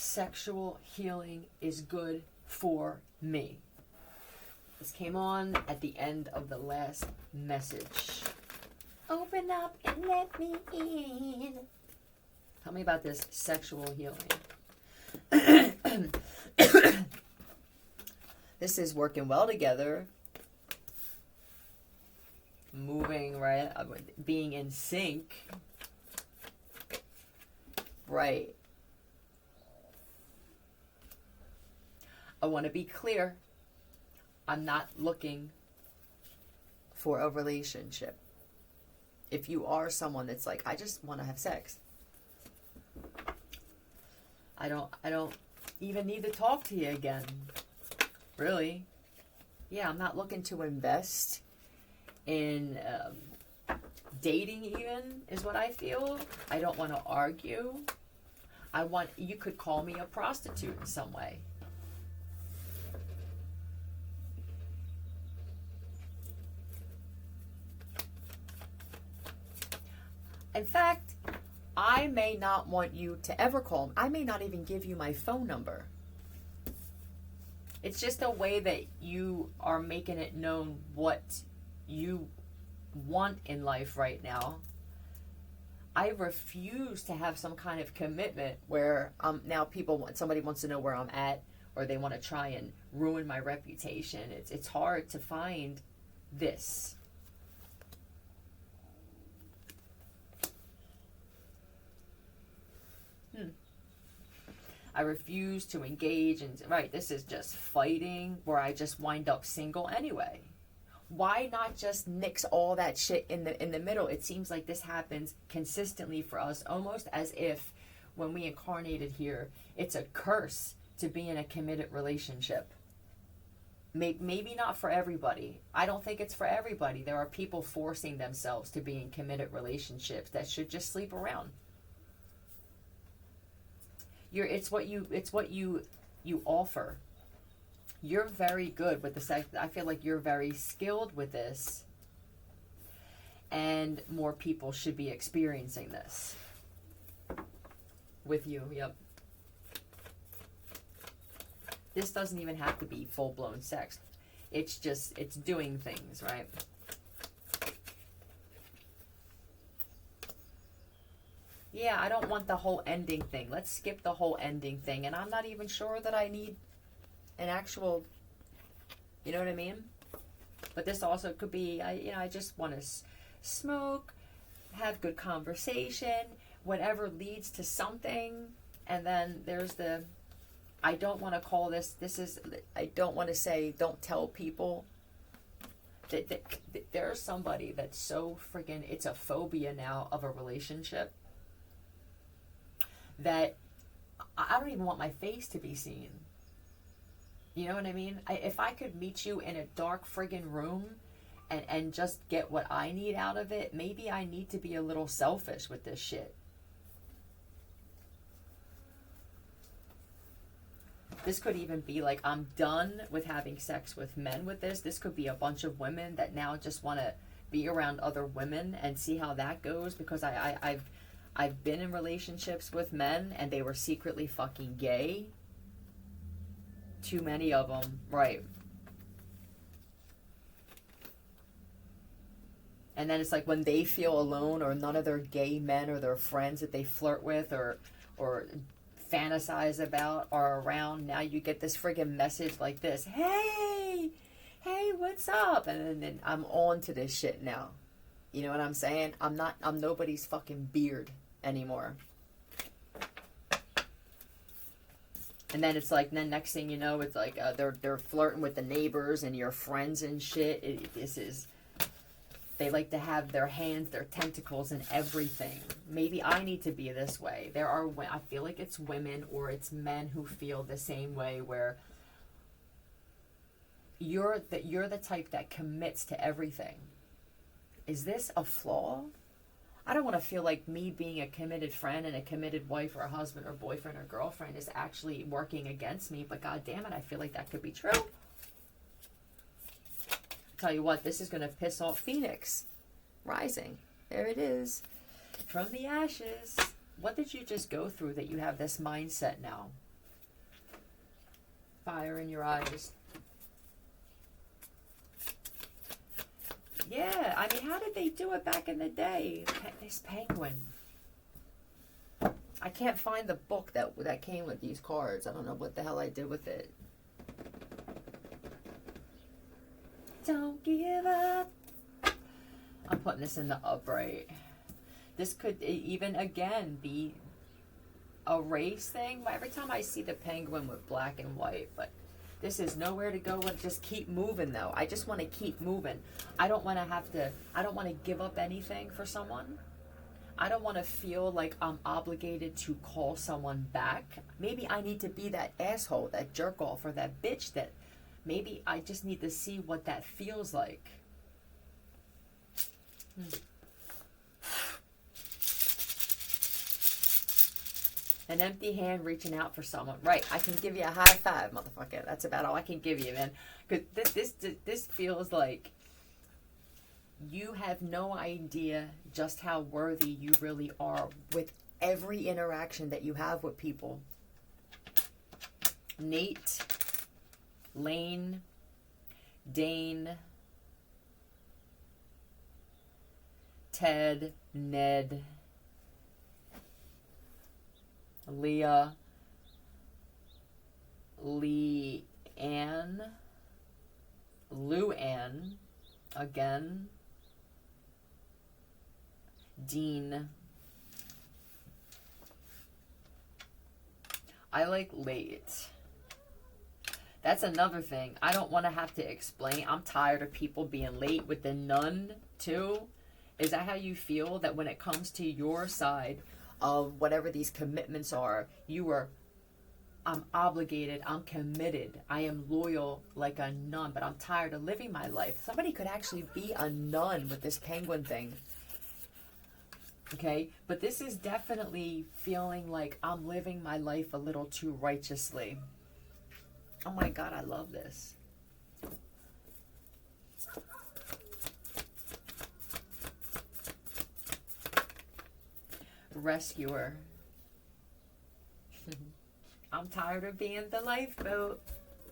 sexual healing is good for me. This came on at the end of the last message. Open up and let me in. Tell me about this sexual healing. This is working well together. Moving, right? Being in sync. Right. I want to be clear. I'm not looking for a relationship. If you are someone that's like, I just want to have sex. I don't even need to talk to you again. Really. Yeah, I'm not looking to invest in dating even, is what I feel. I don't want to argue. You could call me a prostitute in some way. In fact, I may not want you to ever call me. I may not even give you my phone number. It's just a way that you are making it known what you want in life right now. I refuse to have some kind of commitment where now somebody wants to know where I'm at, or they want to try and ruin my reputation. It's hard to find this. I refuse to engage in, right, this is just fighting where I just wind up single anyway. Why not just nix all that shit in the middle? It seems like this happens consistently for us, almost as if when we incarnated here, it's a curse to be in a committed relationship. Maybe not for everybody. I don't think it's for everybody. There are people forcing themselves to be in committed relationships that should just sleep around. It's what you offer. You're very good with the sex. I feel like you're very skilled with this, and more people should be experiencing this with you. Yep. This doesn't even have to be full-blown sex. It's doing things, right? Yeah, I don't want the whole ending thing. Let's skip the whole ending thing. And I'm not even sure that I need an actual, you know what I mean? But this also could be, I just want to smoke, have good conversation, whatever leads to something. And then there's I don't want to call I don't want to say, don't tell people. That there's somebody that's so friggin', it's a phobia now of a relationship, that I don't even want my face to be seen. You know what I mean? If I could meet you in a dark friggin' room and just get what I need out of it, maybe I need to be a little selfish with this shit. This could even be like, I'm done with having sex with men with this. This could be a bunch of women that now just want to be around other women and see how that goes, because I've been in relationships with men and they were secretly fucking gay. Too many of them, right? And then it's like when they feel alone, or none of their gay men or their friends that they flirt with or fantasize about are around, now you get this friggin' message like this: hey, what's up? And then I'm on to this shit now. You know what I'm saying? I'm nobody's fucking beard anymore. And then it's like, then next thing you know, it's like they're flirting with the neighbors and your friends and shit. They like to have their hands, their tentacles in everything. Maybe I need to be this way. I feel like it's women or it's men who feel the same way, where you're the type that commits to everything. Is this a flaw? I don't want to feel like me being a committed friend and a committed wife or a husband or boyfriend or girlfriend is actually working against me, but god damn it, I feel like that could be true. Tell you what, this is going to piss off Phoenix Rising. There it is. From the ashes. What did you just go through that you have this mindset now? fire in your eyes. Yeah, I mean, how did they do it back in the day? This penguin. I can't find the book that came with these cards. I don't know what the hell I did with it. Don't give up. I'm putting this in the upright. This could even, again, be a race thing. Every time I see the penguin with black and white, but this is nowhere to go. Just keep moving, though. I just want to keep moving. I don't want to give up anything for someone. I don't want to feel like I'm obligated to call someone back. Maybe I need to be that asshole, that jerk off, or that bitch that maybe I just need to see what that feels like. An empty hand reaching out for someone. Right, I can give you a high five, motherfucker. That's about all I can give you, man. Because this feels like you have no idea just how worthy you really are with every interaction that you have with people. Nate, Lane, Dane, Ted, Ned, Leah, Leanne, Luann, again, Dean. I like late. That's another thing. I don't want to have to explain. I'm tired of people being late with the none, too. Is that how you feel? That when it comes to your side of whatever these commitments are, I'm obligated, I'm committed, I am loyal like a nun, but I'm tired of living my life. Somebody could actually be a nun with this penguin thing. Okay, but this is definitely feeling like I'm living my life a little too righteously. Oh my God, I love this. Rescuer. I'm tired of being the lifeboat.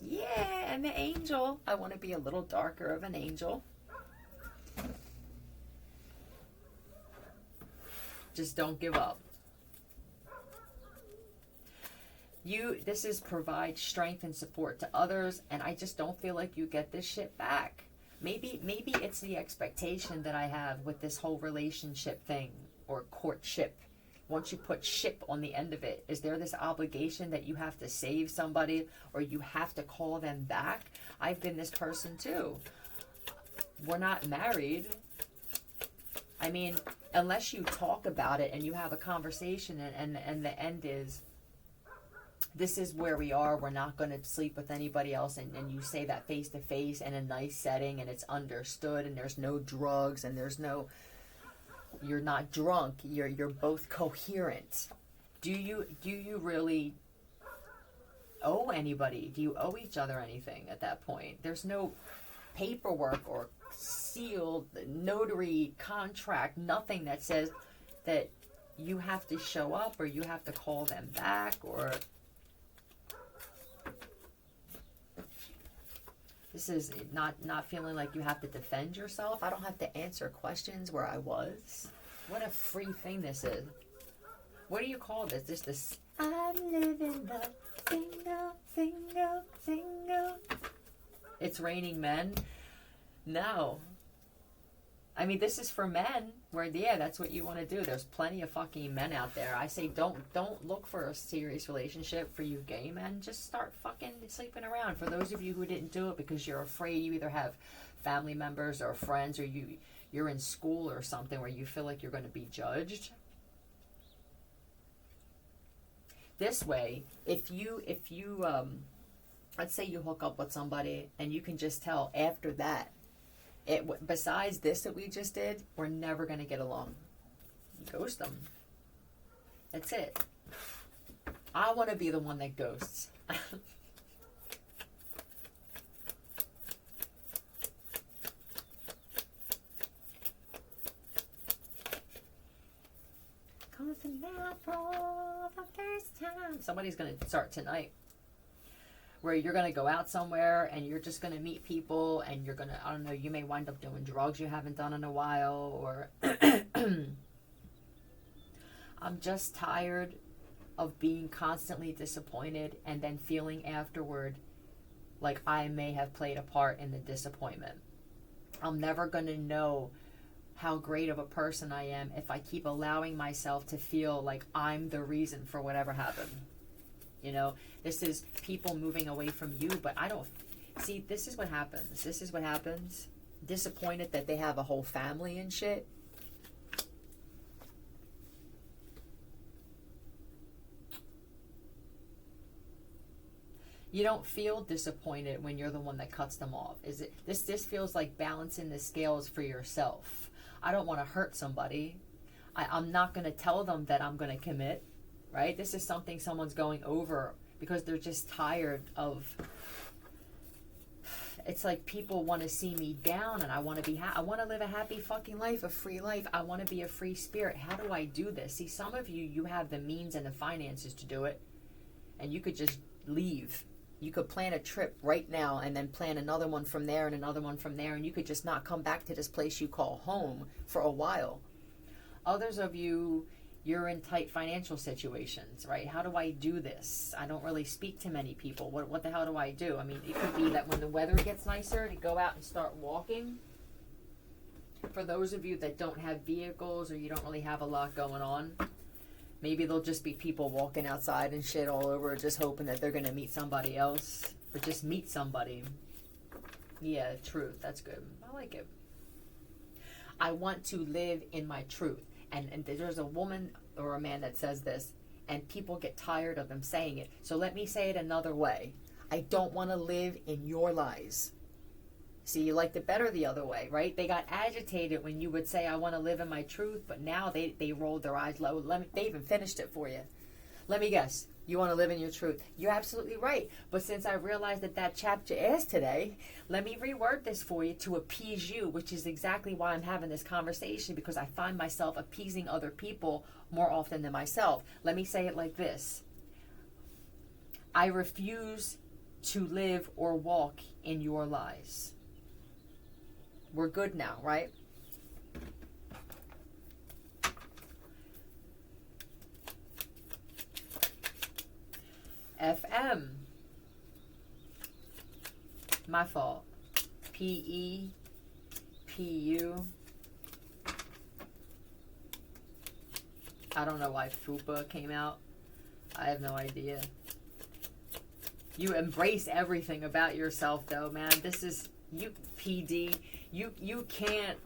Yeah, and the angel. I want to be a little darker of an angel. Just don't give up. This is provide strength and support to others, and I just don't feel like you get this shit back. Maybe it's the expectation that I have with this whole relationship thing or courtship. Once you put ship on the end of it, is there this obligation that you have to save somebody or you have to call them back? I've been this person too. We're not married. I mean, unless you talk about it and you have a conversation and the end is, this is where we are, we're not going to sleep with anybody else, and you say that face to face in a nice setting and it's understood and there's no drugs and there's no, you're not drunk, you're both coherent. Do you really owe anybody? Do you owe each other anything at that point? There's no paperwork or sealed notary contract, nothing that says that you have to show up or you have to call them back, or this is not feeling like you have to defend yourself. I don't have to answer questions where I was. What a free thing this is. What do you call this? This I'm living the single. It's raining men. No. I mean, this is for men where, yeah, that's what you want to do. There's plenty of fucking men out there. I say don't look for a serious relationship for you gay men. Just start fucking sleeping around. For those of you who didn't do it because you're afraid, you either have family members or friends, or you're in school or something where you feel like you're going to be judged. This way, if you let's say you hook up with somebody and you can just tell after that, besides this that we just did, we're never going to get along. You ghost them. That's it. I want to be the one that ghosts. Somebody's going to start tonight. where you're going to go out somewhere and you're just going to meet people and you're going to, I don't know, you may wind up doing drugs you haven't done in a while, or I'm just tired of being constantly disappointed and then feeling afterward like I may have played a part in the disappointment. I'm never going to know how great of a person I am if I keep allowing myself to feel like I'm the reason for whatever happened. You know, this is people moving away from you, but I don't see, this is what happens. This is what happens. Disappointed that they have a whole family and shit. You don't feel disappointed when you're the one that cuts them off. Is it this feels like balancing the scales for yourself. I don't want to hurt somebody. I'm not going to tell them that I'm going to commit, right? This is something someone's going over because they're just tired of. It's like people want to see me down, and I want to be I want to live a happy fucking life, a free life. I want to be a free spirit. How do I do this? See, some of you have the means and the finances to do it, and you could just leave. You could plan a trip right now and then plan another one from there and another one from there, and you could just not come back to this place you call home for a while. Others of you, you're in tight financial situations, right? How do I do this? I don't really speak to many people. What the hell do I do? I mean, it could be that when the weather gets nicer, to go out and start walking. For those of you that don't have vehicles or you don't really have a lot going on, maybe there'll just be people walking outside and shit all over, just hoping that they're going to meet somebody else. Or just meet somebody. Yeah, truth. That's good. I like it. I want to live in my truth. And there's a woman or a man that says this, and people get tired of them saying it. So let me say it another way. I don't want to live in your lies. See, you liked it better the other way, right? They got agitated when you would say, I want to live in my truth, but now they rolled their eyes low. They even finished it for you. Let me guess. You want to live in your truth. You're absolutely right. But since I realized that chapped your ass today, let me reword this for you to appease you, which is exactly why I'm having this conversation, because I find myself appeasing other people more often than myself. Let me say it like this. I refuse to live or walk in your lies. We're good now, right? FM. My fault. PE. PU. I don't know why FUPA came out. I have no idea. You embrace everything about yourself, though, man. This is you, PD. You can't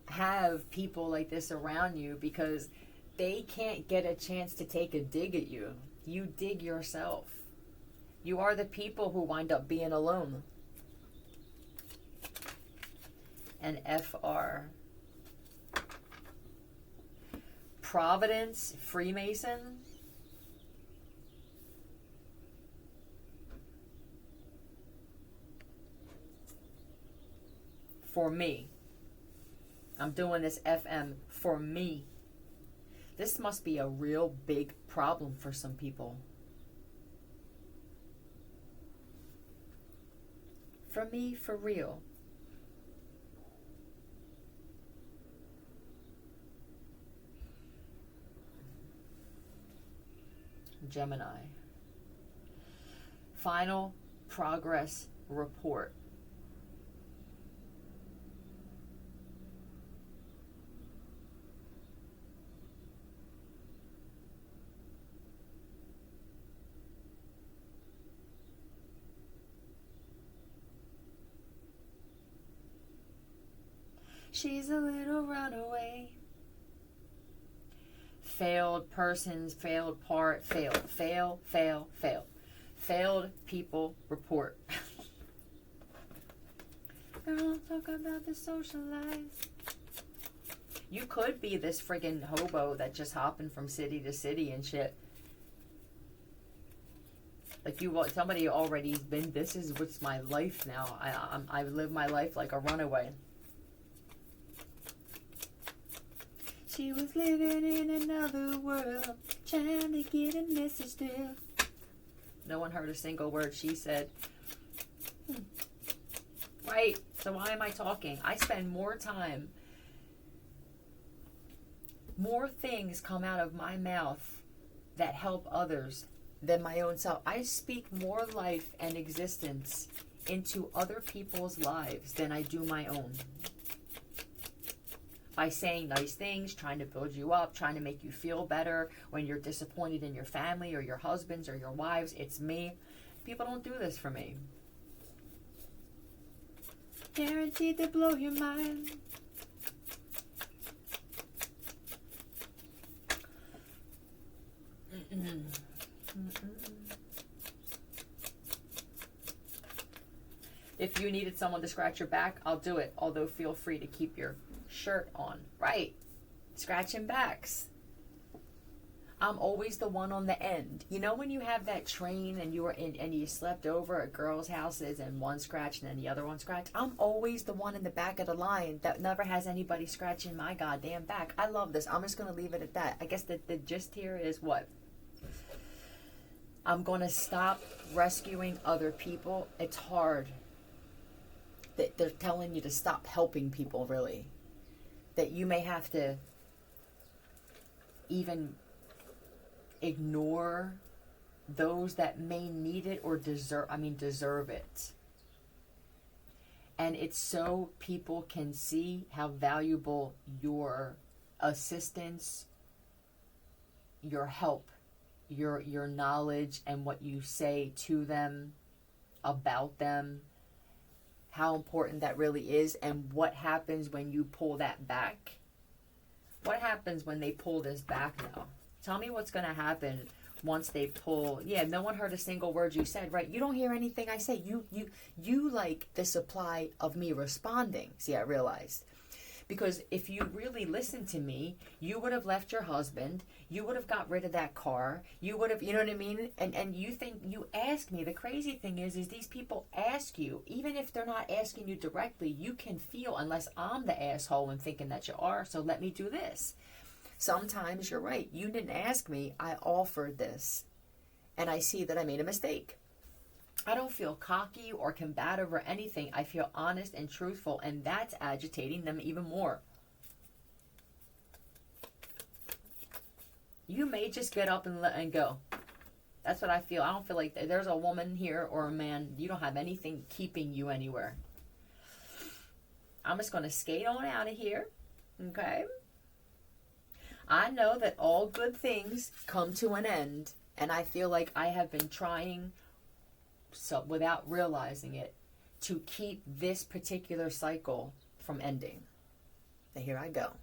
have people like this around you because they can't get a chance to take a dig at you. You dig yourself. You are the people who wind up being alone. And FR. Providence, Freemason. For me. I'm doing this FM for me. This must be a real big problem for some people. For me, for real. Gemini. Final progress report. She's a little runaway. Failed persons, failed part, failed. Fail, fail, fail. Failed people report. Girl, talk about the social life. You could be this friggin' hobo that just hopping from city to city and shit. Like somebody already been, this is what's my life now. I live my life like a runaway. She was living in another world, trying to get a message through. No one heard a single word she said. Right? So why am I talking? I spend more time, more things come out of my mouth that help others than my own self. I speak more life and existence into other people's lives than I do my own. By saying nice things, trying to build you up, trying to make you feel better when you're disappointed in your family or your husbands or your wives. It's me. People don't do this for me. Guaranteed to blow your mind. If you needed someone to scratch your back, I'll do it. Although feel free to keep your shirt on. Right. Scratching backs. I'm always the one on the end. You know when you have that train and you were in and you slept over at girls' houses and one scratched and then the other one scratched? I'm always the one in the back of the line that never has anybody scratching my goddamn back. I love this. I'm just going to leave it at that. I guess the gist here is what? I'm going to stop rescuing other people. It's hard. They're telling you to stop helping people, really. That you may have to even ignore those that may need it or deserve it. And it's so people can see how valuable your assistance, your help, your knowledge and what you say to them, about them, how important that really is, and what happens when you pull that back. What happens when they pull this back now? Tell me what's going to happen once they pull. Yeah, no one heard a single word you said, right? You don't hear anything I say. You like the supply of me responding. See, I realized. Because if you really listened to me, you would have left your husband. You would have got rid of that car. You would have, you know what I mean? And you think, you ask me. The crazy thing is these people ask you. Even if they're not asking you directly, you can feel, unless I'm the asshole and thinking that you are, so let me do this. Sometimes you're right. You didn't ask me. I offered this. And I see that I made a mistake. I don't feel cocky or combative or anything. I feel honest and truthful, and that's agitating them even more. You may just get up and go. That's what I feel. I don't feel like there's a woman here or a man. You don't have anything keeping you anywhere. I'm just going to skate on out of here. Okay? I know that all good things come to an end, and I feel like I have been trying, so without realizing it, to keep this particular cycle from ending. So here I go.